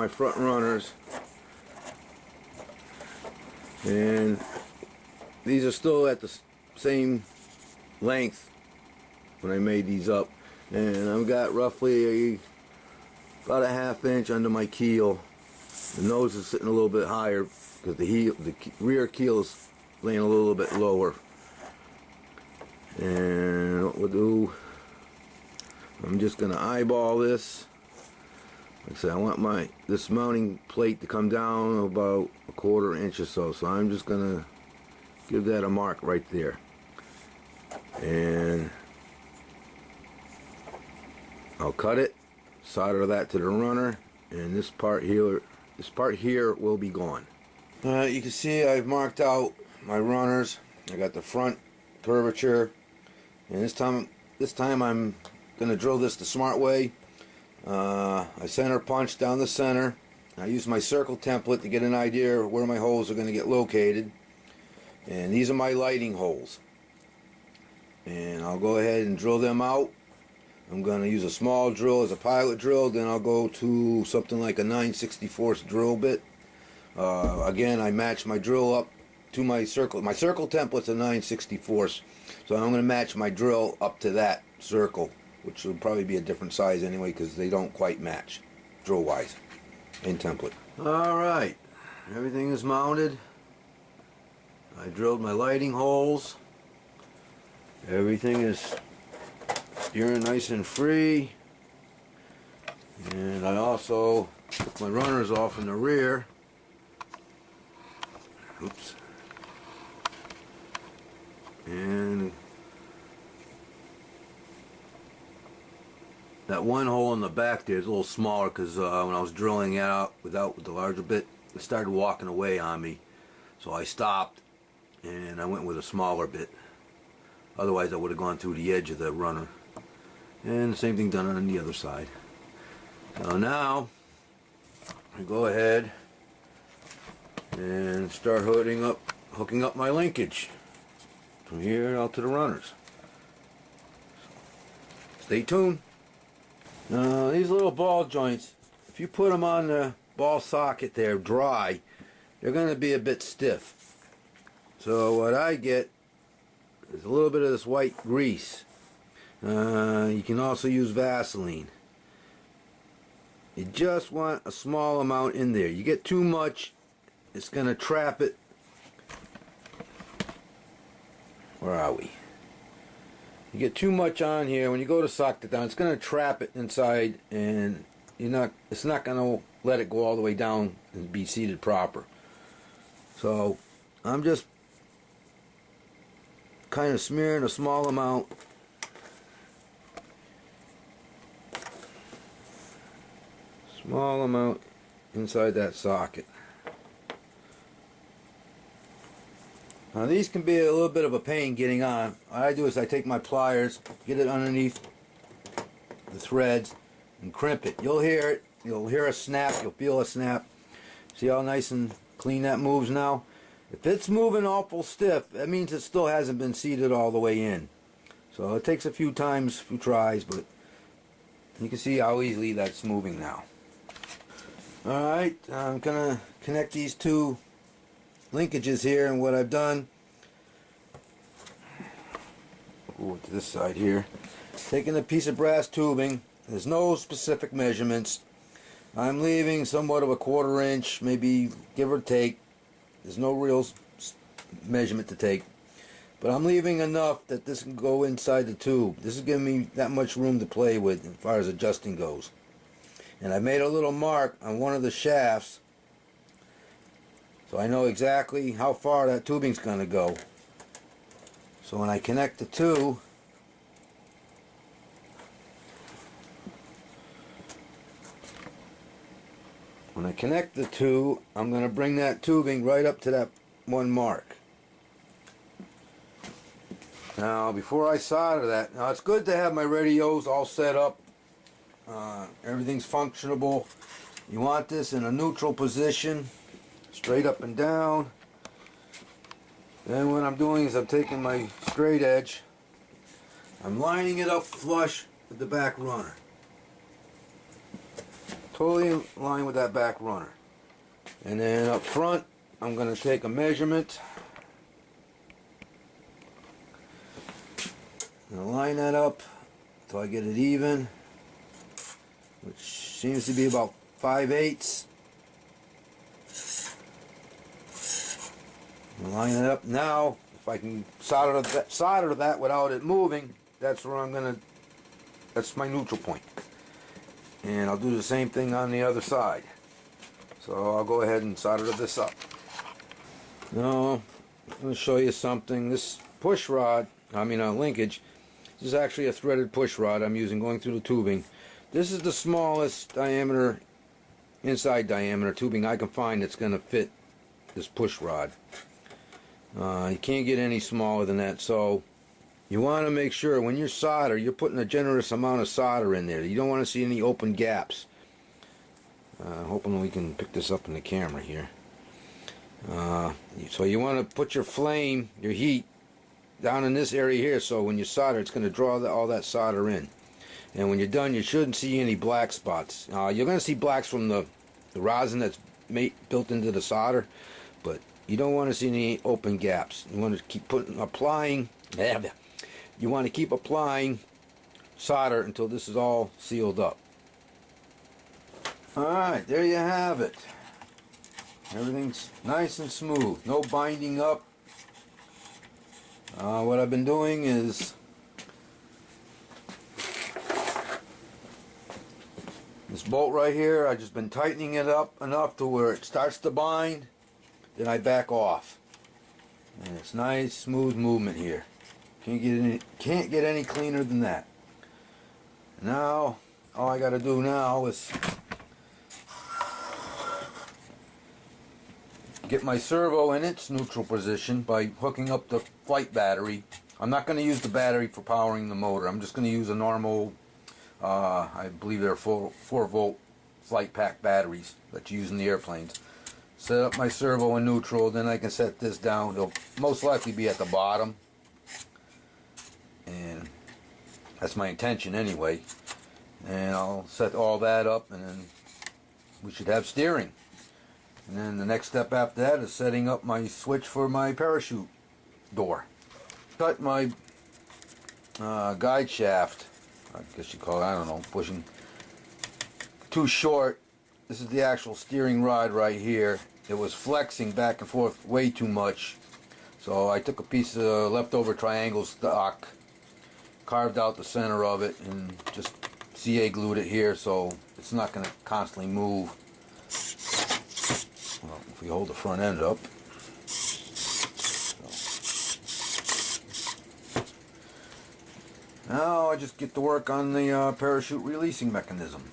my front runners, and these are still at the same length when I made these up, and I've got roughly about a ½ inch under my keel. The nose is sitting a little bit higher because the rear keel is laying a little bit lower. And what we'll do, I'm just going to eyeball this. Like I said, I want this mounting plate to come down about a ½ inch or so. So I'm just going to give that a mark right there. And I'll cut it, solder that to the runner, and this part here will be gone. You can see I've marked out my runners. I got the front curvature, and this time I'm going to drill this the smart way. I center punch down the center. I use my circle template to get an idea of where my holes are going to get located, and these are my lighting holes, and I'll go ahead and drill them out. I'm going to use a small drill as a pilot drill, then I'll go to something like a 9/64 drill bit. Again, I match my drill up to my circle. My circle template's a 9/64, so I'm going to match my drill up to that circle, which will probably be a different size anyway because they don't quite match drill wise in template. Alright, everything is mounted. I drilled my lighting holes. Everything is steering nice and free, and I also took my runners off in the rear. Oops. And that one hole in the back there is a little smaller because when I was drilling it out with the larger bit, it started walking away on me, so I stopped and I went with a smaller bit. Otherwise I would have gone through the edge of the runner. And the same thing done on the other side. So now I go ahead and start hooking up my linkage from here out to the runners. Stay tuned. Now these little ball joints, if you put them on the ball socket there dry, they're going to be a bit stiff. So what I get is a little bit of this white grease. You can also use Vaseline. You just want a small amount in there. You get too much, it's going to trap it. Where are we? You get too much on here, when you go to sock it down, it's going to trap it inside, and it's not going to let it go all the way down and be seated proper. So I'm just kind of smearing a small amount. Small amount inside that socket. Now these can be a little bit of a pain getting on. What I do is I take my pliers, get it underneath the threads, and crimp it. You'll hear it. You'll hear a snap. You'll feel a snap. See how nice and clean that moves now? If it's moving awful stiff, that means it still hasn't been seated all the way in. So it takes a few tries, but you can see how easily that's moving now. Alright, I'm going to connect these two linkages here, and what I've done, to this side here, taking a piece of brass tubing. There's no specific measurements. I'm leaving somewhat of a ½ inch, maybe give or take. There's no real measurement to take, but I'm leaving enough that this can go inside the tube. This is giving me that much room to play with as far as adjusting goes. And I made a little mark on one of the shafts, so I know exactly how far that tubing's going to go. So when I connect the two, I'm going to bring that tubing right up to that one mark. Now before I solder that, now it's good to have my radios all set up. Everything's functionable. You want this in a neutral position, straight up and down. Then what I'm doing is I'm taking my straight edge, I'm lining it up flush with the back runner. totally in line with that back runner. And then up front, I'm going to take a measurement and line that up until I get it even, which seems to be about 5/8. Line it up now. If I can solder that without it moving, that's where I'm gonna. That's my neutral point. And I'll do the same thing on the other side. So I'll go ahead and solder this up. Now I'm going to show you something. This push rod, linkage, this is actually a threaded push rod I'm using going through the tubing. This is the smallest diameter, inside diameter tubing I can find that's going to fit this push rod. You can't get any smaller than that, so you want to make sure when you solder, you're putting a generous amount of solder in there. You don't want to see any open gaps. Hoping we can pick this up in the camera here. So you want to put your flame, your heat, down in this area here, so when you solder, it's going to draw all that solder in. And when you're done, you shouldn't see any black spots. You're going to see blacks from the rosin that's built into the solder, but you don't want to see any open gaps. You want to keep applying. You want to keep applying solder until this is all sealed up. Alright, there you have it. Everything's nice and smooth. No binding up. What I've been doing is this bolt right here, I've just been tightening it up enough to where it starts to bind, then I back off. And it's nice, smooth movement here. Can't get any cleaner than that. Now, all I got to do now is get my servo in its neutral position by hooking up the flight battery. I'm not going to use the battery for powering the motor. I'm just going to use a normal, I believe they're 4-volt flight pack batteries that you use in the airplanes. Set up my servo in neutral, then I can set this down. It'll most likely be at the bottom. And that's my intention anyway. And I'll set all that up, and then we should have steering. And then the next step after that is setting up my switch for my parachute door. Cut my guide shaft, I guess you call it, I don't know, bushing, too short. This is the actual steering rod right here. It was flexing back and forth way too much. So I took a piece of leftover triangle stock, carved out the center of it, and just CA glued it here so it's not going to constantly move. Well, if we hold the front end up. Now I just get to work on the parachute releasing mechanism.